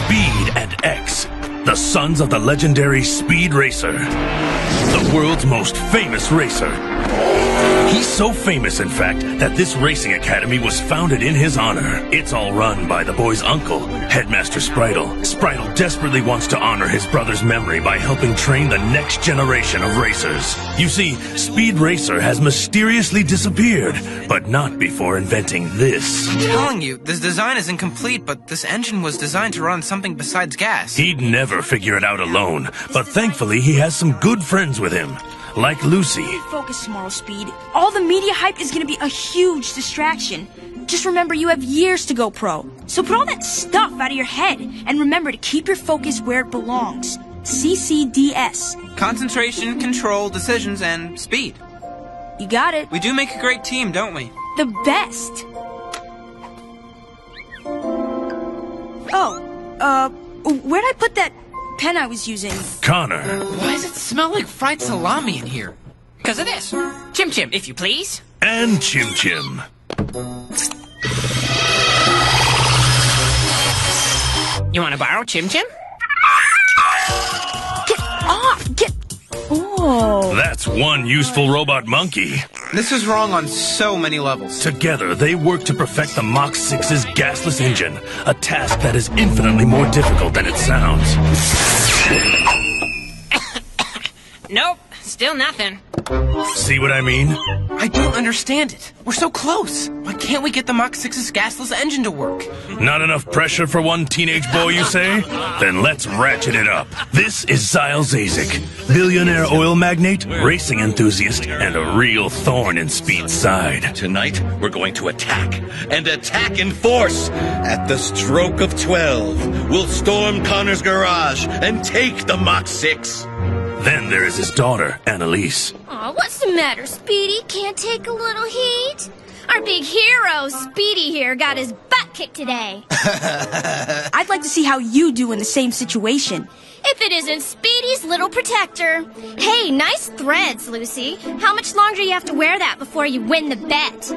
Speed and X, the sons of the legendary Speed Racer, the world's most famous racer. He's so famous, in fact, that this racing academy was founded in his honor. It's all run by the boy's uncle, Headmaster Spritle. Spritle desperately wants to honor his brother's memory by helping train the next generation of racers. You see, Speed Racer has mysteriously disappeared, but not before inventing this. I'm telling you, this design is incomplete, but this engine was designed to run something besides gas. He'd never figure it out alone, but thankfully he has some good friends with him. Like Lucy. Focus tomorrow, Speed. All the media hype is gonna be a huge distraction. Just remember you have years to go pro. So put all that stuff out of your head and remember to keep your focus where it belongs. CCDS. Concentration, control, decisions, and speed. You got it. We do make a great team, don't we? The best. Oh, where'd I put that pen I was using? Connor. Why does it smell like fried salami in here? Because of this. Chim Chim, if you please. And Chim Chim. You want to borrow Chim Chim? Get off! Get... Oh. That's one useful robot monkey. This is wrong on so many levels. Together, they work to perfect the Mach 6's gasless engine, a task that is infinitely more difficult than it sounds. Nope, still nothing. See what I mean? I don't understand it. We're so close. Why can't we get the Mach 6's gasless engine to work? Not enough pressure for one teenage boy, you say? Then let's ratchet it up. This is Zyle Zazik, billionaire oil magnate, racing enthusiast, and a real thorn in Speed's side. Tonight, we're going to attack, and attack in force. At the stroke of 12, we'll storm Connor's garage and take the Mach 6. Then there is his daughter, Annalise. Aw, what's the matter, Speedy? Can't take a little heat? Our big hero, Speedy here, got his butt kicked today. I'd like to see how you do in the same situation. If it isn't Speedy's little protector. Hey, nice threads, Lucy. How much longer do you have to wear that before you win the bet?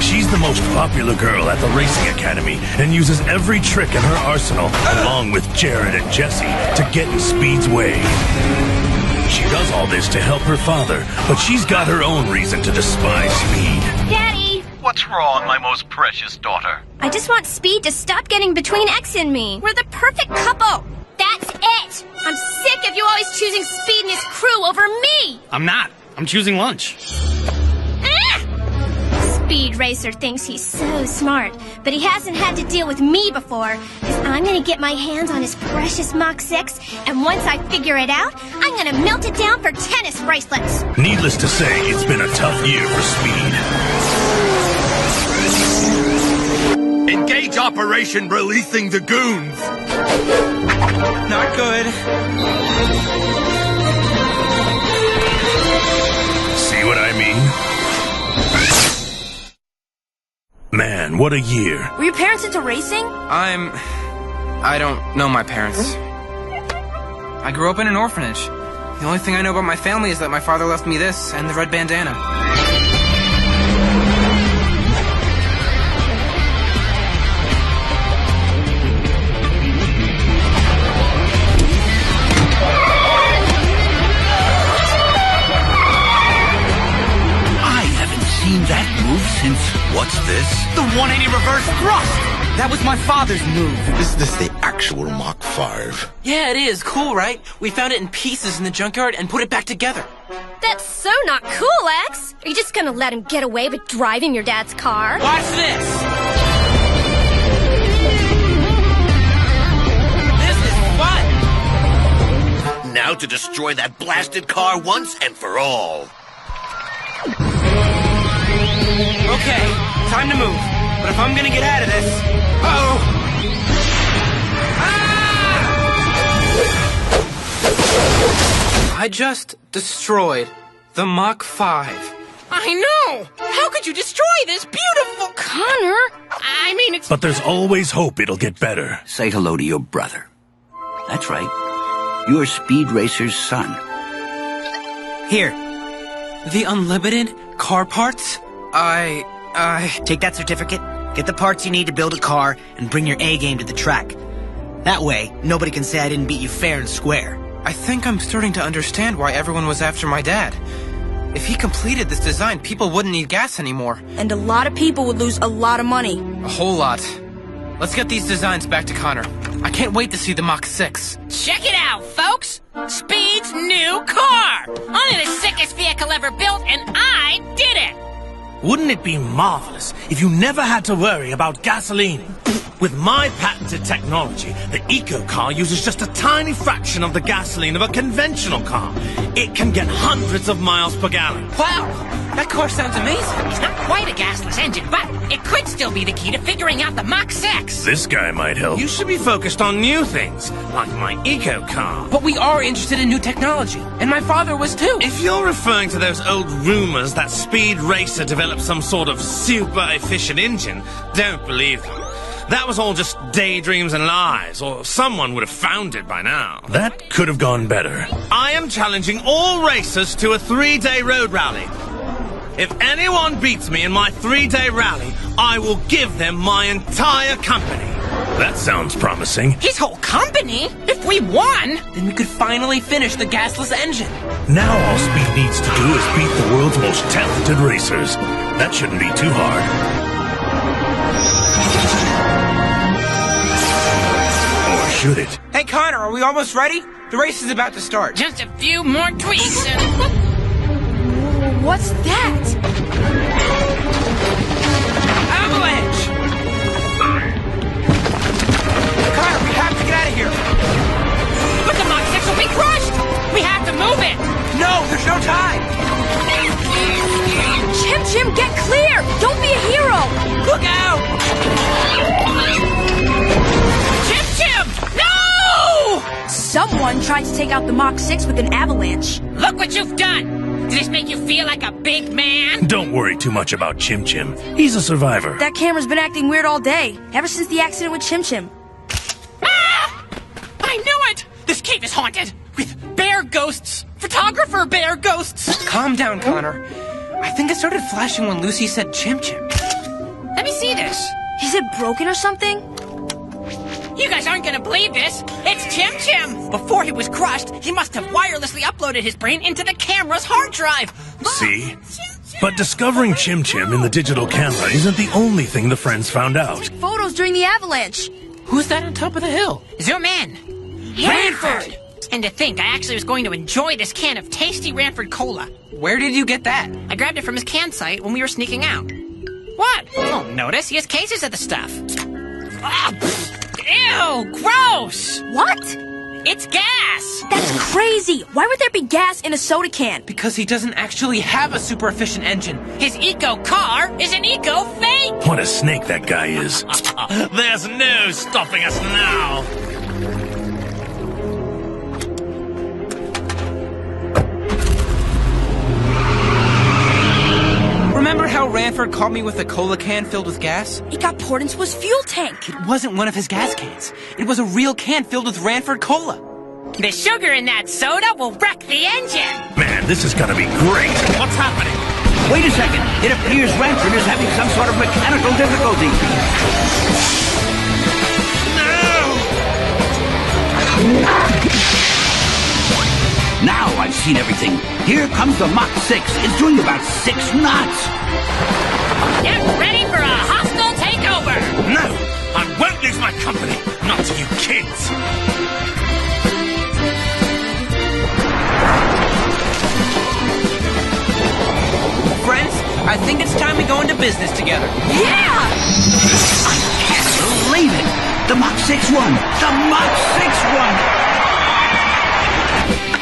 She's the most popular girl at the Racing Academy and uses every trick in her arsenal, along with Jared and Jesse, to get in Speed's way. She does all this to help her father, but she's got her own reason to despise Speed. Daddy! What's wrong, my most precious daughter? I just want Speed to stop getting between X and me. We're the perfect couple. That's it! I'm sick of you always choosing Speed and his crew over me! I'm not. I'm choosing lunch. Speed Racer thinks he's so smart, but he hasn't had to deal with me before, because I'm gonna get my hands on his precious Mach 6, and once I figure it out, I'm gonna melt it down for tennis bracelets. Needless to say, it's been a tough year for Speed. Engage Operation Releasing the Goons. Not good. See what I mean? Man, what a year. Were your parents into racing? I don't know my parents. I grew up in an orphanage. The only thing I know about my family is that my father left me this and the red bandana. I haven't seen that move since... What's this? The 180 reverse thrust! That was my father's move. Is this the actual Mach 5? Yeah, it is. Cool, right? We found it in pieces in the junkyard and put it back together. That's so not cool, X. Are you just gonna let him get away with driving your dad's car? Watch this! This is fun! Now to destroy that blasted car once and for all. Okay, time to move. But if I'm gonna get out of this... Uh-oh! Ah! I just destroyed the Mach 5. I know! How could you destroy this beautiful... Connor! I mean, it's... But there's always hope it'll get better. Say hello to your brother. That's right. You're Speed Racer's son. Here. The unlimited car parts? Take that certificate. Get the parts you need to build a car and bring your A game to the track. That way, nobody can say I didn't beat you fair and square. I think I'm starting to understand why everyone was after my dad. If he completed this design, people wouldn't need gas anymore. And a lot of people would lose a lot of money. A whole lot. Let's get these designs back to Connor. I can't wait to see the Mach 6. Check it out, folks! Speed's new car! Only the sickest vehicle ever built, and I did it! Wouldn't it be marvelous if you never had to worry about gasoline? With my patented technology, the Eco Car uses just a tiny fraction of the gasoline of a conventional car. It can get hundreds of miles per gallon. Wow! That car sounds amazing. It's not quite a gasless engine, but it could still be the key to figuring out the Mach 6. This guy might help. You should be focused on new things, like my Eco Car. But we are interested in new technology, and my father was too. If you're referring to those old rumors that Speed Racer developed some sort of super efficient engine, don't believe them. That was all just daydreams and lies, or someone would have found it by now. That could have gone better. I am challenging all racers to a 3-day road rally. If anyone beats me in my 3-day rally, I will give them my entire company. That sounds promising. His whole company? If we won, then we could finally finish the gasless engine. Now all Speed needs to do is beat the world's most talented racers. That shouldn't be too hard. Or should it? Hey, Connor, are we almost ready? The race is about to start. Just a few more tweaks and... What's that? Avalanche! Connor, we have to get out of here. But the Mach 6 will be crushed! We have to move it! No, there's no time! Chim, get clear! Don't be a hero! Look out! Chim! No! Someone tried to take out the Mach 6 with an avalanche. Look what you've done! Does this make you feel like a big man? Don't worry too much about Chim Chim. He's a survivor. That camera's been acting weird all day, ever since the accident with Chim Chim. Ah! I knew it! This cave is haunted with bear ghosts! Photographer bear ghosts! Calm down, Connor. I think it started flashing when Lucy said Chim Chim. Let me see this. Is it broken or something? You guys aren't gonna believe this. It's Chim Chim! Before he was crushed, he must have wirelessly uploaded his brain into the camera's hard drive. See? But discovering Chim Chim in the digital camera isn't the only thing the friends found out. Took photos during the avalanche. Who's that on top of the hill? Zoom in. Ranford! And to think, I actually was going to enjoy this can of tasty Ranford Cola. Where did you get that? I grabbed it from his can site when we were sneaking out. What? Don't notice. He has cases of the stuff. Ah, ew! Gross! What? It's gas! That's crazy! Why would there be gas in a soda can? Because he doesn't actually have a super efficient engine. His eco car is an eco fake! What a snake that guy is. There's no stopping us now! Remember how Ranford caught me with a cola can filled with gas? It got poured into his fuel tank. It wasn't one of his gas cans. It was a real can filled with Ranford Cola. The sugar in that soda will wreck the engine! Man, this is gonna be great! What's happening? Wait a second. It appears Ranford is having some sort of mechanical difficulty. Now I've seen everything. Here comes the Mach 6. It's doing about 6 knots. Get ready for a hostile takeover! No! I won't lose my company! Not to you kids! Friends, I think it's time we go into business together. Yeah! I can't believe it. The Mach 6 won. The Mach 6 won.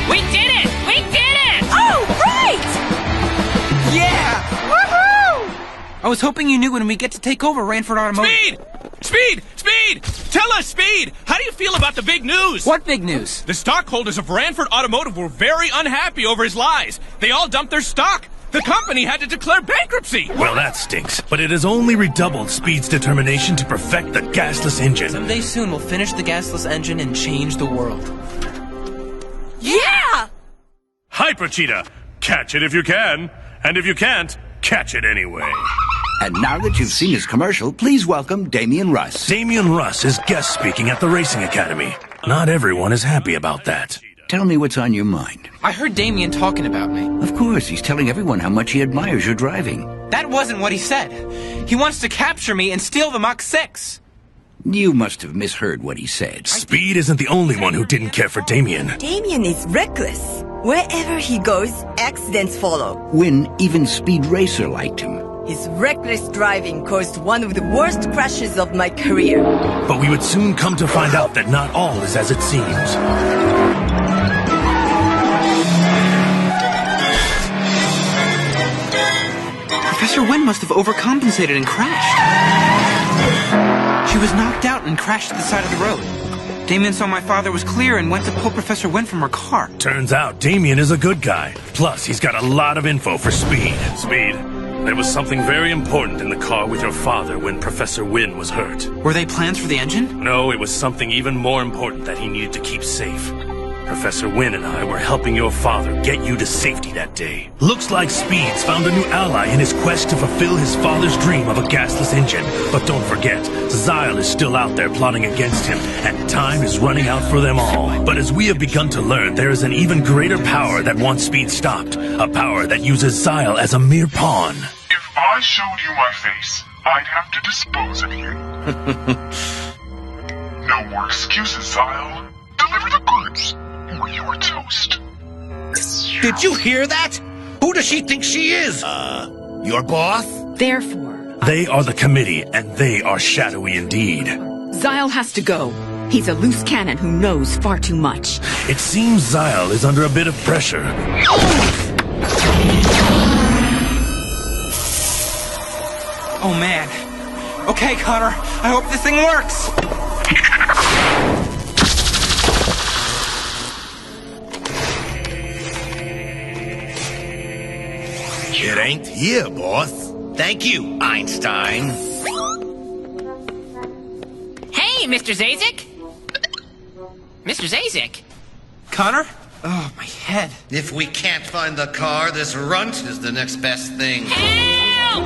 We did it! We did it! Oh, right! Yeah! Woohoo! I was hoping you knew when we get to take over Ranford Automotive. Speed! Tell us, Speed! How do you feel about the big news? What big news? The stockholders of Ranford Automotive were very unhappy over his lies. They all dumped their stock. The company had to declare bankruptcy. Well, that stinks. But it has only redoubled Speed's determination to perfect the gasless engine. Someday soon we'll finish the gasless engine and change the world. Yeah! Hyper Cheetah! Catch it if you can. And if you can't, catch it anyway. And now that you've seen his commercial, please welcome Damian Russ. Damian Russ is guest speaking at the Racing Academy. Not everyone is happy about that. Tell me what's on your mind. I heard Damien talking about me. Of course, he's telling everyone how much he admires your driving. That wasn't what he said. He wants to capture me and steal the Mach 6. You must have misheard what he said. Speed isn't the only one who didn't care for Damien. Damien is reckless. Wherever he goes, accidents follow. When even Speed Racer liked him. His reckless driving caused one of the worst crashes of my career. But we would soon come to find out that not all is as it seems. Professor Wynn must have overcompensated and crashed. She was knocked out and crashed at the side of the road. Damien saw my father was clear and went to pull Professor Wynn from her car. Turns out Damien is a good guy. Plus, he's got a lot of info for Speed. Speed, there was something very important in the car with your father when Professor Wynn was hurt. Were they plans for the engine? No, it was something even more important that he needed to keep safe. Professor Wynn and I were helping your father get you to safety that day. Looks like Speed's found a new ally in his quest to fulfill his father's dream of a gasless engine. But don't forget, Zyle is still out there plotting against him, and time is running out for them all. But as we have begun to learn, there is an even greater power that wants Speed stopped. A power that uses Zyle as a mere pawn. If I showed you my face, I'd have to dispose of you. No more excuses, Zyle. Deliver the goods. Or you are toast. Did you hear that? Who does she think she is? Your boss? Therefore, they are the committee, and they are shadowy indeed. Zyle has to go. He's a loose cannon who knows far too much. It seems Zyle is under a bit of pressure. Oh, man. Okay, Connor. I hope this thing works. It ain't here, boss. Thank you, Einstein. Hey, Mr. Zazik! Mr. Zazik! Connor? Oh, my head. If we can't find the car, this runt is the next best thing. Help!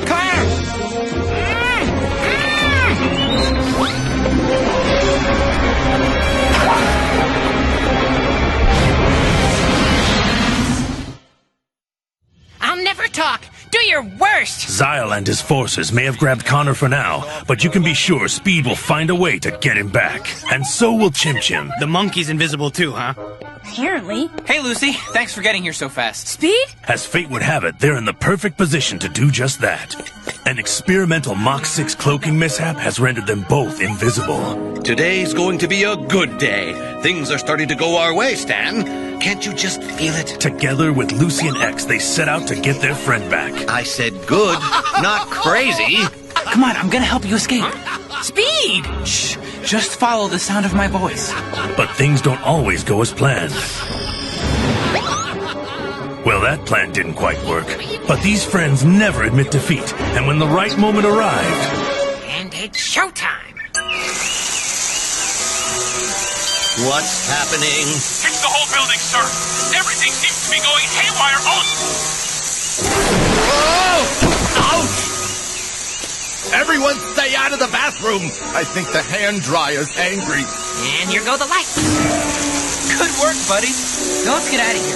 Connor! I'll never talk. Do your worst. Zyle and his forces may have grabbed Connor for now, but you can be sure Speed will find a way to get him back. And so will Chim Chim. The monkey's invisible too, huh? Apparently. Hey, Lucy. Thanks for getting here so fast. Speed? As fate would have it, they're in the perfect position to do just that. An experimental Mach 6 cloaking mishap has rendered them both invisible. Today's going to be a good day. Things are starting to go our way, Stan. Can't you just feel it? Together with Lucy and X, they set out to get their friend back. I said good, not crazy. Come on, I'm gonna help you escape. Speed! Shh, just follow the sound of my voice. But things don't always go as planned. Well, that plan didn't quite work. But these friends never admit defeat. And when the right moment arrived... And it's showtime. What's happening? It's the whole building, sir. Everything seems to be going haywire all... Oh! Ouch! Everyone stay out of the bathroom. I think the hand dryer's angry. And here go the lights. Good work, buddy. Now let's get out of here.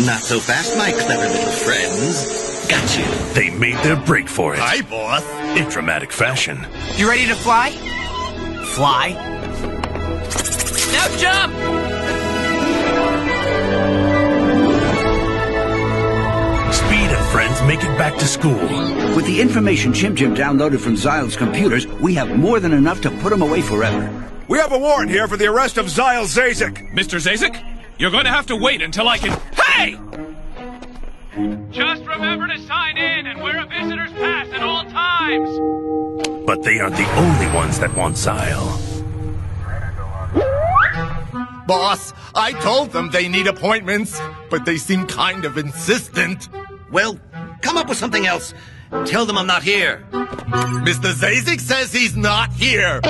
Not so fast, my clever little friends. Got you. They made their break for it. Hi, boss. In dramatic fashion. You ready to fly? Fly? Now jump! Speed and friends make it back to school. With the information Chim Chim downloaded from Zyle's computers, we have more than enough to put him away forever. We have a warrant here for the arrest of Zyle Zazik. Mr. Zazik, you're going to have to wait until I can... Hey! Just remember to sign in and wear a visitor's pass at all times. But they aren't the only ones that want Zyle. Boss, I told them they need appointments, but they seem kind of insistent. Well, come up with something else. Tell them I'm not here. Mr. Zazik says he's not here.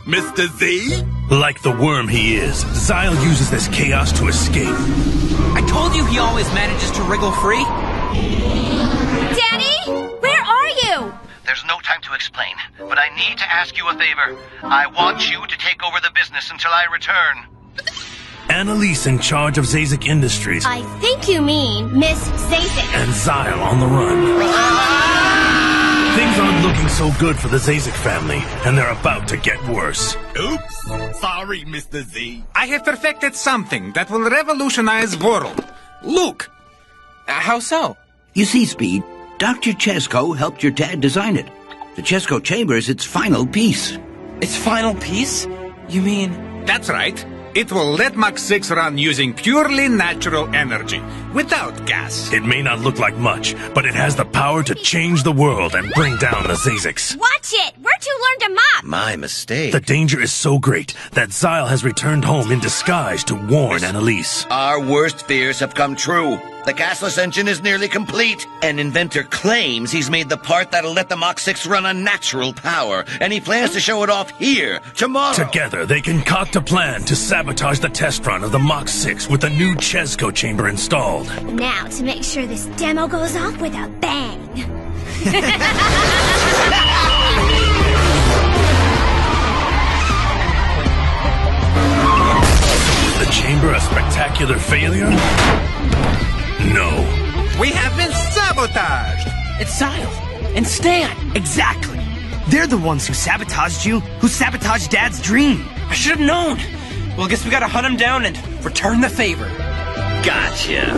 Mr. Z? Like the worm he is, Zyle uses this chaos to escape. I told you he always manages to wriggle free. Daddy? Where are you? There's no time to explain, but I need to ask you a favor. I want you to take over the business until I return. Annalise in charge of Zazek Industries. I think you mean Miss Zazek. And Zyle on the run. Things aren't looking so good for the Zazek family, and they're about to get worse. Oops. Sorry, Mr. Z. I have perfected something that will revolutionize world. Look! How so? You see, Speed, Dr. Chesko helped your dad design it. The Chesko Chamber is its final piece. Its final piece? You mean... That's right. It will let Mach 6 run using purely natural energy, without gas. It may not look like much, but it has the power to change the world and bring down the Zazeks. Watch it! Where'd you learn to mop? My mistake. The danger is so great that Zyle has returned home in disguise to warn Annalise. Our worst fears have come true. The gasless engine is nearly complete. An inventor claims he's made the part that'll let the Mach 6 run on natural power, and he plans to show it off here, tomorrow. Together, they concoct a plan to sabotage the test run of the Mach 6 with the new Chesko chamber installed. Now, to make sure this demo goes off with a bang. The chamber a spectacular failure? No. We have been sabotaged! It's Zyle and Stan. Exactly. They're the ones who sabotaged you, who sabotaged Dad's dream. I should have known. Well, I guess we gotta hunt him down and return the favor. Gotcha.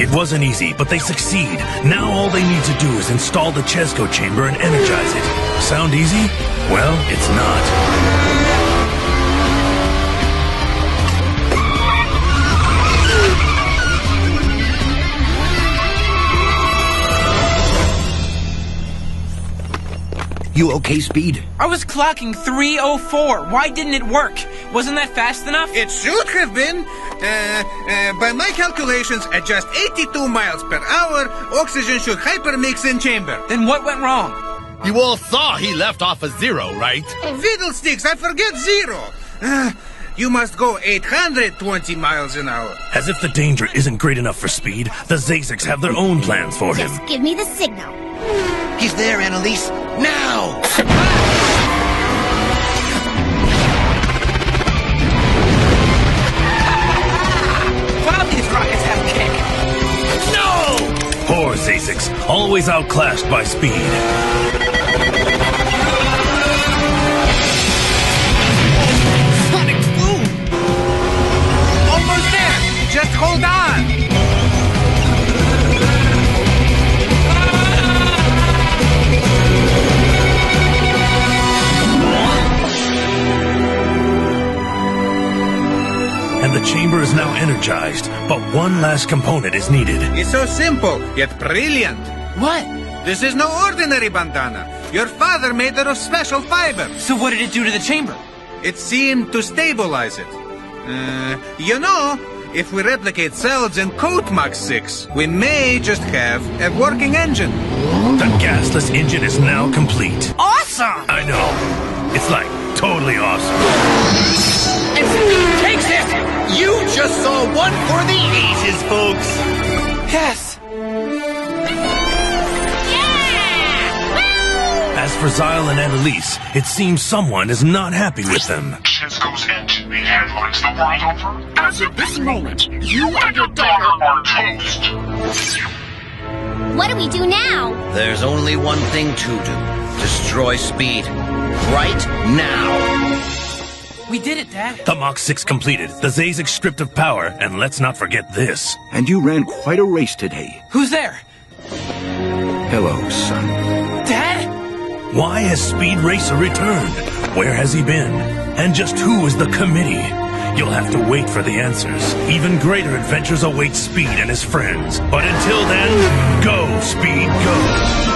It wasn't easy, but they succeed. Now all they need to do is install the Chesko chamber and energize it. Sound easy? Well, it's not. You okay, Speed? I was clocking 3:04. Why didn't it work? Wasn't that fast enough? It should have been. By my calculations, at just 82 miles per hour, oxygen should hypermix in chamber. Then what went wrong? You all saw he left off a 0, right? Fiddlesticks, I forget 0. You must go 820 miles an hour. As if the danger isn't great enough for Speed, the Zazeks have their own plans for him. Just give me the signal. He's there, Annalise. Now! Wow, these rockets have kick. No! Poor Zazeks, always outclassed by Speed. Sonic boom! Almost there! Just hold on! And the chamber is now energized, but one last component is needed. It's so simple, yet brilliant. What? This is no ordinary bandana. Your father made it of special fiber. So what did it do to the chamber? It seemed to stabilize it. You know, if we replicate cells and coat Mach 6, we may just have a working engine. The gasless engine is now complete. Awesome! I know. It's like totally awesome. And Speed takes it! You just saw one for the ages, folks! Yes! As for Zyle and Annalise, it seems someone is not happy with them. Chesko's engine made headlines the world over. As of this moment, you and your daughter are toast. What do we do now? There's only one thing to do. Destroy Speed. Right now. We did it, Dad. The Mach 6 completed, the Zazek stripped of power, and let's not forget this. And you ran quite a race today. Who's there? Hello, son. Dad? Why has Speed Racer returned? Where has he been? And just who is the committee? You'll have to wait for the answers. Even greater adventures await Speed and his friends. But until then, go, Speed, go!